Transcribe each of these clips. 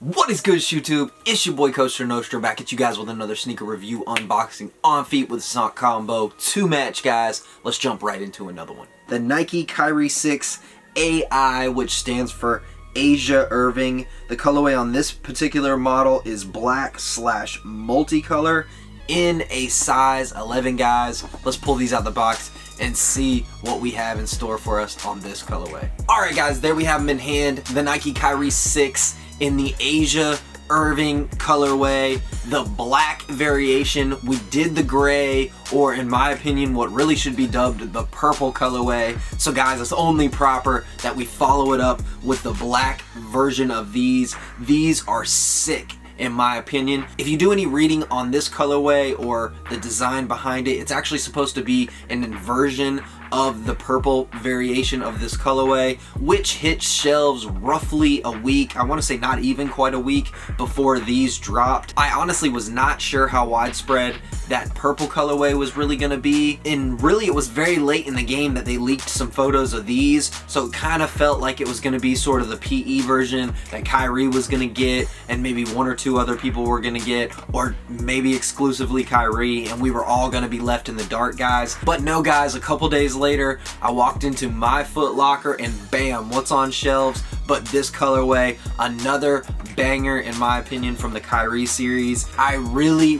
What is good, YouTube? It's your boy Coaster Nostra back at you guys with another sneaker review unboxing on feet with a sock combo to match, guys. Let's jump right into another one. The Nike Kyrie 6 AI, which stands for Asia Irving. The colorway on this particular model is black / multicolor in a size 11, guys. Let's pull these out the box and see what we have in store for us on this colorway. Alright guys, there we have them in hand. The Nike Kyrie 6 in the Asia Irving colorway, the black variation. We did the gray, or in my opinion, what really should be dubbed the purple colorway. So guys, it's only proper that we follow it up with the black version of these. These are sick, in my opinion. If you do any reading on this colorway or the design behind it, it's actually supposed to be an inversion of the purple variation of this colorway, which hit shelves roughly a week, I want to say not even quite a week before these dropped. I honestly was not sure how widespread that purple colorway was really going to be, and really it was very late in the game that they leaked some photos of these, so it kind of felt like it was going to be sort of the PE version that Kyrie was going to get, and maybe one or two other people were going to get, or maybe exclusively Kyrie, and we were all going to be left in the dark, guys. But no, guys, a couple days later, I walked into my Foot Locker and bam, what's on shelves but this colorway, another banger in my opinion from the Kyrie series. I really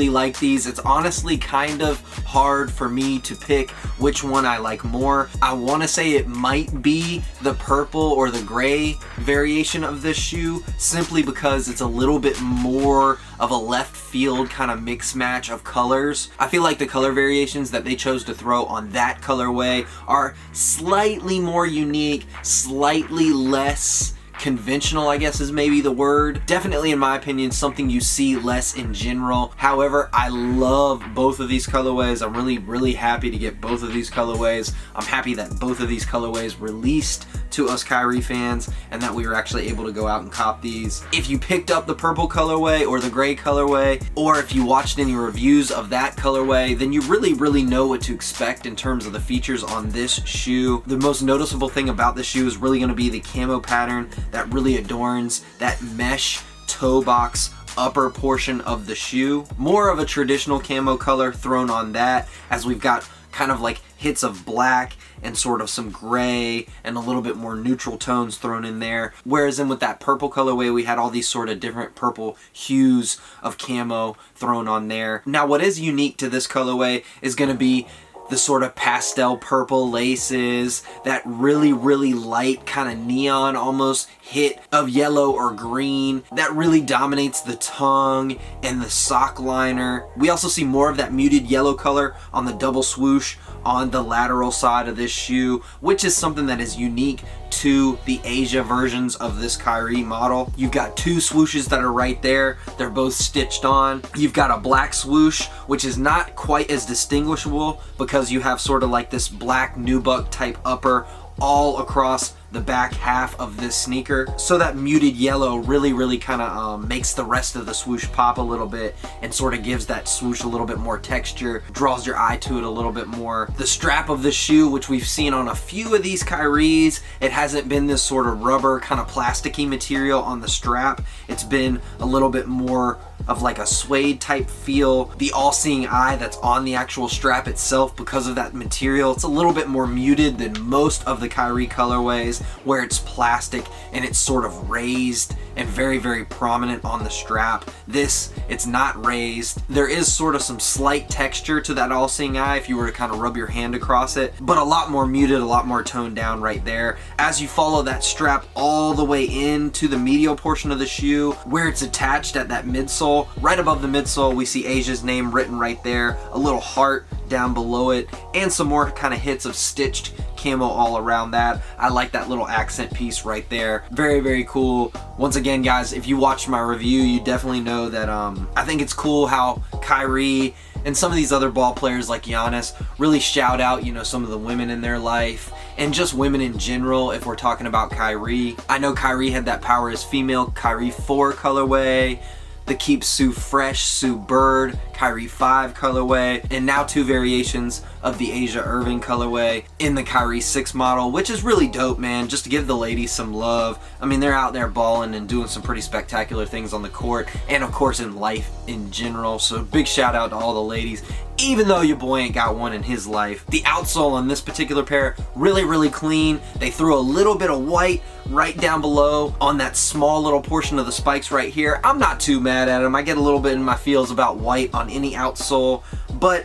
like these. It's honestly kind of hard for me to pick which one I like more. I want to say it might be the purple or the gray variation of this shoe, simply because it's a little bit more of a left field kind of mix match of colors. I feel like the color variations that they chose to throw on that colorway are slightly more unique, slightly less conventional, I guess is maybe the word. Definitely, in my opinion, something you see less in general. However, I love both of these colorways. I'm really happy to get both of these colorways. I'm happy that both of these colorways released to us Kyrie fans and that we were actually able to go out and cop these. If you picked up the purple colorway or the gray colorway, or if you watched any reviews of that colorway, then you really know what to expect in terms of the features on this shoe. The most noticeable thing about this shoe is really going to be the camo pattern that really adorns that mesh toe box upper portion of the shoe. More of a traditional camo color thrown on that, as we've got kind of like hits of black and sort of some gray and a little bit more neutral tones thrown in there. Whereas in with that purple colorway, we had all these sort of different purple hues of camo thrown on there. Now, what is unique to this colorway is going to be the sort of pastel purple laces, that really light kind of neon almost hit of yellow or green that really dominates the tongue and the sock liner. We also see more of that muted yellow color on the double swoosh on the lateral side of this shoe, which is something that is unique to the Asia versions of this Kyrie model. You've got two swooshes that are right there. They're both stitched on. You've got a black swoosh, which is not quite as distinguishable because you have sort of like this black nubuck type upper all across the back half of this sneaker. So that muted yellow really kind of makes the rest of the swoosh pop a little bit and sort of gives that swoosh a little bit more texture, draws your eye to it a little bit more. The strap of the shoe, which we've seen on a few of these Kyries, it hasn't been this sort of rubber kind of plasticky material on the strap. It's been a little bit more of like a suede type feel. The all-seeing eye that's on the actual strap itself, because of that material, it's a little bit more muted than most of the Kyrie colorways, where it's plastic and it's sort of raised and very prominent on the strap. This, it's not raised. There is sort of some slight texture to that all-seeing eye if you were to kind of rub your hand across it, but a lot more muted, a lot more toned down right there. As you follow that strap all the way into the medial portion of the shoe, where it's attached at that midsole, right above the midsole, we see Asia's name written right there, a little heart down below it, and some more kind of hits of stitched camo all around that. I like that little accent piece right there. Very cool. Once again, guys, if you watched my review, you definitely know that I think it's cool how Kyrie and some of these other ball players like Giannis really shout out, you know, some of the women in their life and just women in general. If we're talking about Kyrie, I know Kyrie had that Power is Female Kyrie 4 colorway, the Keep Sue Fresh Sue Bird Kyrie 5 colorway, and now 2 variations of the Asia Irving colorway in the Kyrie 6 model, which is really dope, man, just to give the ladies some love. I mean, they're out there balling and doing some pretty spectacular things on the court, and of course in life in general, so big shout out to all the ladies, even though your boy ain't got one in his life. The outsole on this particular pair, really clean. They threw a little bit of white right down below on that small little portion of the spikes right here. I'm not too mad at them. I get a little bit in my feels about white on any outsole, but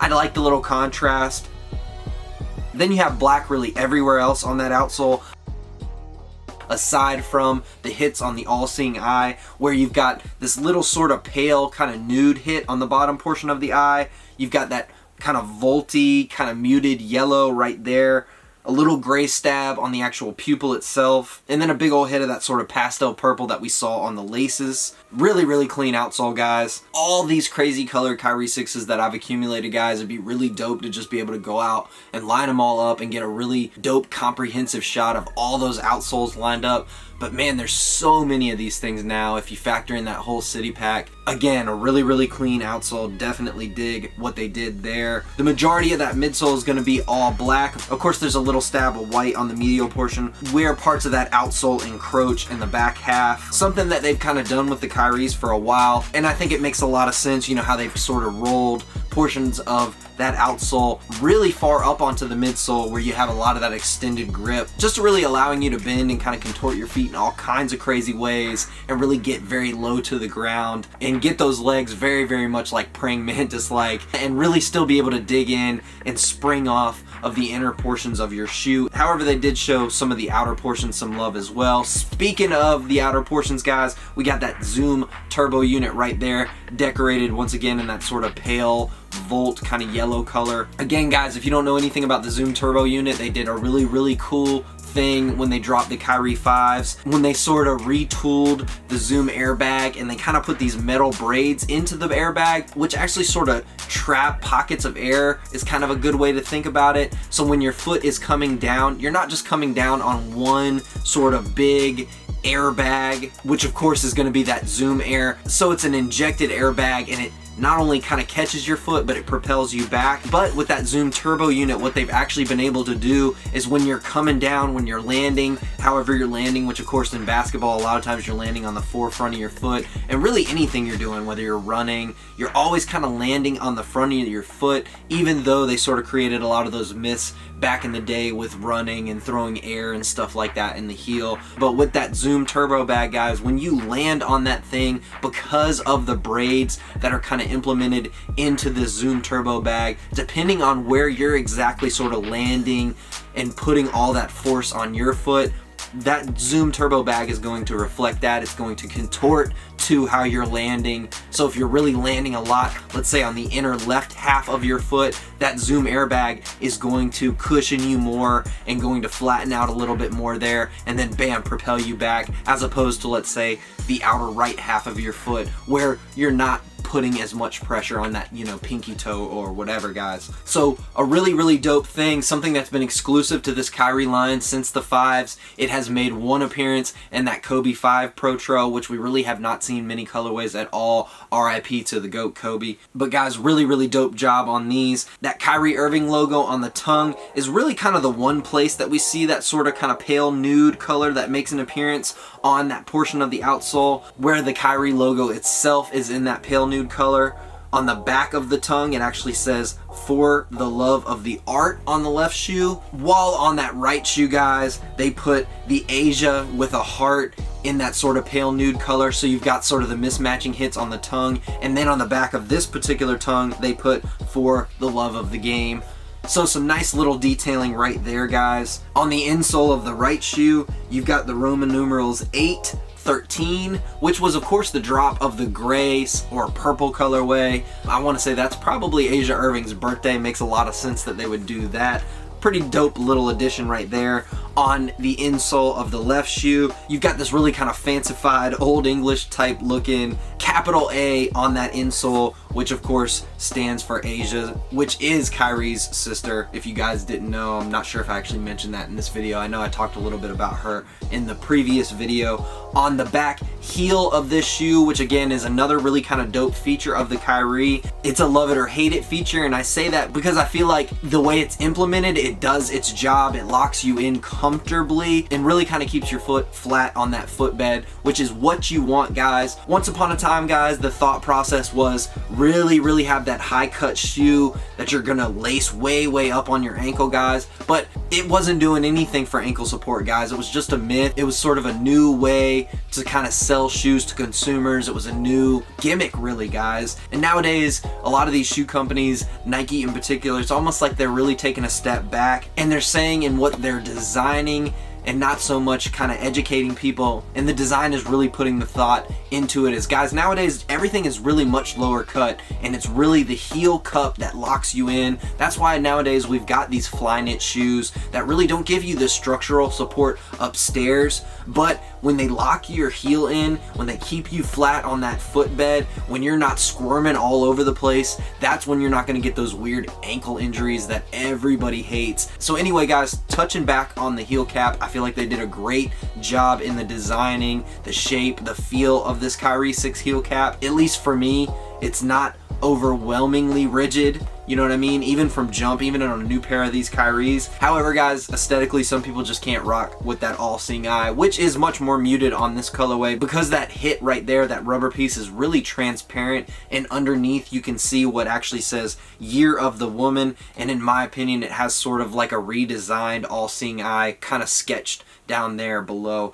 I like the little contrast. Then you have black really everywhere else on that outsole, aside from the hits on the all-seeing eye, where you've got this little sort of pale kind of nude hit on the bottom portion of the eye. You've got that kind of volty, kind of muted yellow right there, a little gray stab on the actual pupil itself, and then a big old hit of that sort of pastel purple that we saw on the laces. Really clean outsole, guys. All these crazy colored Kyrie 6s that I've accumulated, guys, it'd be really dope to just be able to go out and line them all up and get a really dope comprehensive shot of all those outsoles lined up. But man, there's so many of these things now if you factor in that whole city pack. Again, a really clean outsole. Definitely dig what they did there. The majority of that midsole is going to be all black. Of course, there's a little stab of white on the medial portion where parts of that outsole encroach in the back half. Something that they've kind of done with the Kyries for a while, and I think it makes a lot of sense, you know, how they've sort of rolled portions of that outsole really far up onto the midsole where you have a lot of that extended grip, just really allowing you to bend and kind of contort your feet in all kinds of crazy ways and really get very low to the ground and get those legs very much like praying mantis like, and really still be able to dig in and spring off of the inner portions of your shoe. However, they did show some of the outer portions some love as well. Speaking of the outer portions, guys, we got that Zoom turbo unit right there, decorated once again in that sort of pale volt kind of yellow color. Again, guys, if you don't know anything about the Zoom turbo unit, they did a really cool thing when they dropped the Kyrie 5s, when they sort of retooled the Zoom airbag and they kind of put these metal braids into the airbag, which actually sort of trap pockets of air, is kind of a good way to think about it. So when your foot is coming down, you're not just coming down on one sort of big airbag, which of course is going to be that Zoom Air. So it's an injected airbag, and it not only kind of catches your foot, but it propels you back. But with that Zoom turbo unit, what they've actually been able to do is when you're coming down, when you're landing, however you're landing, which of course in basketball a lot of times you're landing on the forefront of your foot, and really anything you're doing, whether you're running, you're always kind of landing on the front of your foot, even though they sort of created a lot of those myths back in the day with running and throwing air and stuff like that in the heel. But with that Zoom turbo bag, guys, when you land on that thing, because of the braids that are kind of implemented into the Zoom turbo bag, depending on where you're exactly sort of landing and putting all that force on your foot, that Zoom turbo bag is going to reflect that. It's going to contort to how you're landing. So if you're really landing a lot, let's say on the inner left half of your foot, that Zoom airbag is going to cushion you more and going to flatten out a little bit more there, and then bam, propel you back, as opposed to, let's say, the outer right half of your foot where you're not putting as much pressure on that, you know, pinky toe or whatever, guys. So a really dope thing, something that's been exclusive to this Kyrie line since the 5s. It has made one appearance in that Kobe 5 Pro Trail, which we really have not seen many colorways at all. RIP to the GOAT Kobe. But guys, really dope job on these. That Kyrie Irving logo on the tongue is really kind of the one place that we see that sort of kind of pale nude color that makes an appearance on that portion of the outsole, where the Kyrie logo itself is in that pale nude color. On the back of the tongue, it actually says "For the Love of the Art" on the left shoe, while on that right shoe, guys, they put the Asia with a heart in that sort of pale nude color. So you've got sort of the mismatching hits on the tongue, and then on the back of this particular tongue, they put "For the Love of the Game." So some nice little detailing right there, guys. On the insole of the right shoe, you've got the Roman numerals 8, 13, which was of course the drop of the gray or purple colorway. I want to say that's probably Asia Irving's birthday. Makes a lot of sense that they would do that. Pretty dope little addition right there. on the insole of the left shoe. You've got this really kind of fancified Old English type looking capital A on that insole, which of course stands for Asia, which is Kyrie's sister. If you guys didn't know, I'm not sure if I actually mentioned that in this video. I know I talked a little bit about her in the previous video. On the back heel of this shoe, which again is another really kind of dope feature of the Kyrie, it's a love it or hate it feature, and I say that because I feel like the way it's implemented, it does its job. It locks you in comfortably and really kind of keeps your foot flat on that footbed, which is what you want, guys. Once upon a time, guys, the thought process was really have that high cut shoe that you're gonna lace way up on your ankle, guys, but it wasn't doing anything for ankle support, guys. It was just a myth. It was sort of a new way to kind of sell shoes to consumers. It was a new gimmick, really, guys. And nowadays, a lot of these shoe companies, Nike in particular, it's almost like they're really taking a step back and they're saying in what they're designing and not so much kind of educating people, and the design is really putting the thought into it. As guys, nowadays everything is really much lower cut, and it's really the heel cup that locks you in. That's why nowadays we've got these fly knit shoes that really don't give you the structural support upstairs, but when they lock your heel in, when they keep you flat on that footbed, when you're not squirming all over the place, that's when you're not going to get those weird ankle injuries that everybody hates. So anyway, guys, touching back on the heel cap, I feel like they did a great job in the designing, the shape, the feel of this Kyrie 6 heel cap. At least for me, it's not overwhelmingly rigid, you know what I mean? Even from jump, even on a new pair of these Kyries. However, guys, aesthetically, some people just can't rock with that all-seeing eye, which is much more muted on this colorway because that hit right there, that rubber piece, is really transparent, and underneath you can see what actually says Year of the Woman, and in my opinion, it has sort of like a redesigned all-seeing eye kind of sketched down there below.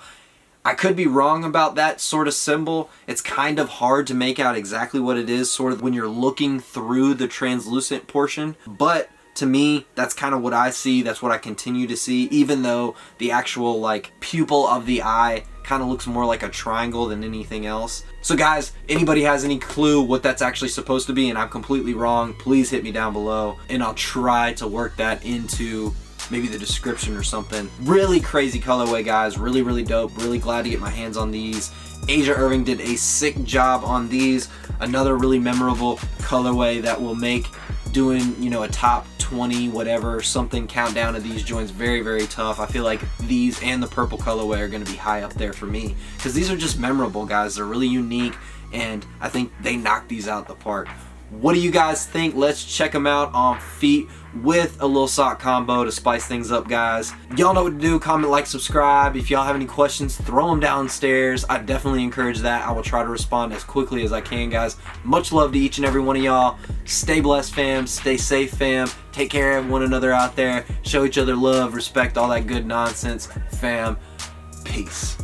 I could be wrong about that sort of symbol. It's kind of hard to make out exactly what it is sort of when you're looking through the translucent portion, but to me, that's kind of what I see. That's what I continue to see, even though the actual like pupil of the eye kind of looks more like a triangle than anything else. So guys, anybody has any clue what that's actually supposed to be and I'm completely wrong, please hit me down below and I'll try to work that into maybe the description or something. Really crazy colorway, guys. Really dope. Really glad to get my hands on these. Asia Irving did a sick job on these. Another really memorable colorway that will make doing, you know, a top 20 whatever something countdown of these joints very tough. I feel like these and the purple colorway are going to be high up there for me because these are just memorable, guys. They're really unique and I think they knock these out the park. What do you guys think? Let's check them out on feet with a little sock combo to spice things up, guys. Y'all know what to do. Comment, like, subscribe. If y'all have any questions, throw them downstairs. I definitely encourage that. I will try to respond as quickly as I can, guys. Much love to each and every one of y'all. Stay blessed, fam. Stay safe, fam. Take care of one another out there. Show each other love, respect, all that good nonsense, fam. Peace.